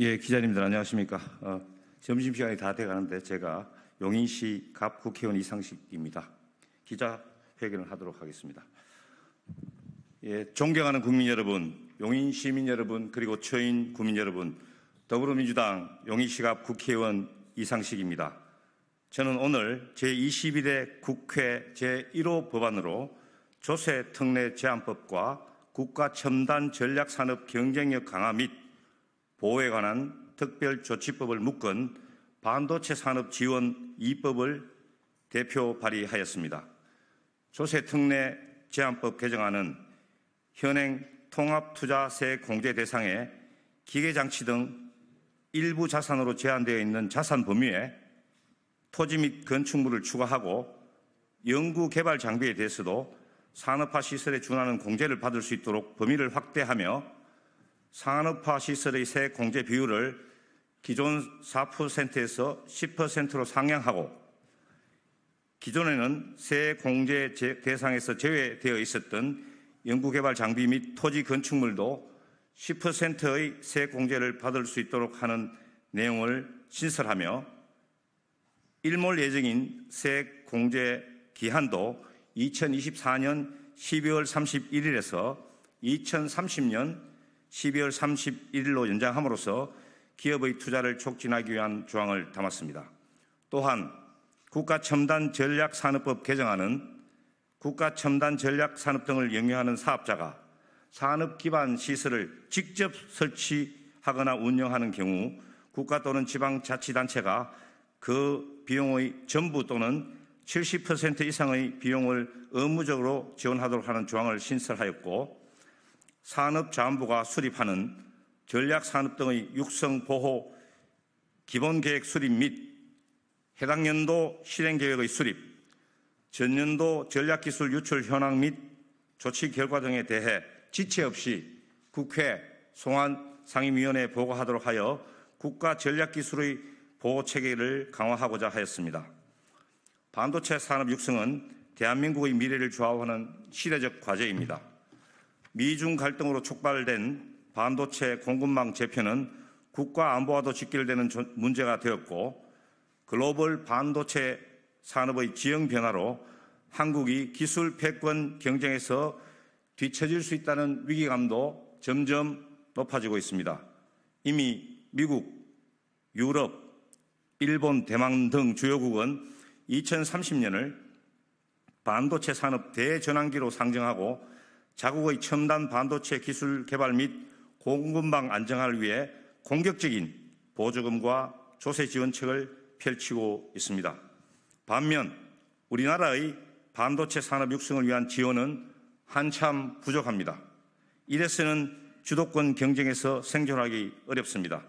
예, 기자님들 안녕하십니까. 점심시간이 다 돼가는데 제가 용인시 갑 국회의원 이상식입니다. 기자회견을 하도록 하겠습니다. 예, 존경하는 국민 여러분, 용인 시민 여러분, 그리고 처인 국민 여러분, 더불어민주당 용인시 갑 국회의원 이상식입니다. 저는 오늘 제21대 국회 제1호 법안으로 조세 특례 제한법과 국가 첨단 전략산업 경쟁력 강화 및 보호에 관한 특별조치법을 묶은 반도체 산업 지원 2법을 대표 발의하였습니다. 조세 특례 제한법 개정안은 현행 통합투자세 공제 대상에 기계장치 등 일부 자산으로 제한되어 있는 자산 범위에 토지 및 건축물을 추가하고 연구개발 장비에 대해서도 산업화 시설에 준하는 공제를 받을 수 있도록 범위를 확대하며 산업화 시설의 세 공제 비율을 기존 4%에서 10%로 상향하고 기존에는 세 공제 대상에서 제외되어 있었던 연구개발 장비 및 토지 건축물도 10%의 세 공제를 받을 수 있도록 하는 내용을 신설하며 일몰 예정인 세 공제 기한도 2024년 12월 31일에서 2030년 12월 31일로 연장함으로써 기업의 투자를 촉진하기 위한 조항을 담았습니다. 또한 국가첨단전략산업법 개정안은 국가첨단전략산업 등을 영위하는 사업자가 산업기반 시설을 직접 설치하거나 운영하는 경우 국가 또는 지방자치단체가 그 비용의 전부 또는 70% 이상의 비용을 의무적으로 지원하도록 하는 조항을 신설하였고 산업자원부가 수립하는 전략산업 등의 육성보호 기본계획 수립 및 해당 연도 실행계획의 수립, 전년도 전략기술 유출 현황 및 조치 결과 등에 대해 지체 없이 국회 송환상임위원회에 보고하도록 하여 국가 전략기술의 보호체계를 강화하고자 하였습니다. 반도체 산업 육성은 대한민국의 미래를 좌우하는 시대적 과제입니다. 미중 갈등으로 촉발된 반도체 공급망 재편은 국가 안보와도 직결되는 문제가 되었고 글로벌 반도체 산업의 지형 변화로 한국이 기술 패권 경쟁에서 뒤처질 수 있다는 위기감도 점점 높아지고 있습니다. 이미 미국, 유럽, 일본, 대만 등 주요국은 2030년을 반도체 산업 대전환기로 상정하고 자국의 첨단 반도체 기술 개발 및 공급망 안정화를 위해 공격적인 보조금과 조세 지원책을 펼치고 있습니다. 반면 우리나라의 반도체 산업 육성을 위한 지원은 한참 부족합니다. 이래서는 주도권 경쟁에서 생존하기 어렵습니다.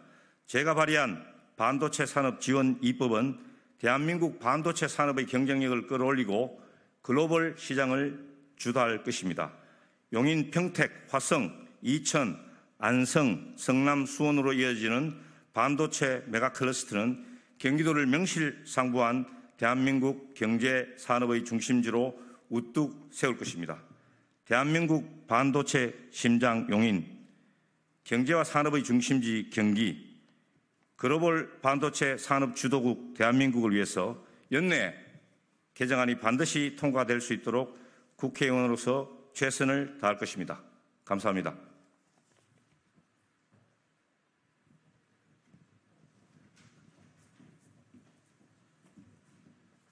제가 발의한 반도체 산업 지원 2법은 대한민국 반도체 산업의 경쟁력을 끌어올리고 글로벌 시장을 주도할 것입니다. 용인, 평택, 화성, 이천, 안성, 성남, 수원으로 이어지는 반도체 메가클러스터는 경기도를 명실상부한 대한민국 경제 산업의 중심지로 우뚝 세울 것입니다. 대한민국 반도체 심장 용인, 경제와 산업의 중심지 경기, 글로벌 반도체 산업 주도국 대한민국을 위해서 연내 개정안이 반드시 통과될 수 있도록 국회의원으로서 최선을 다할 것입니다. 감사합니다.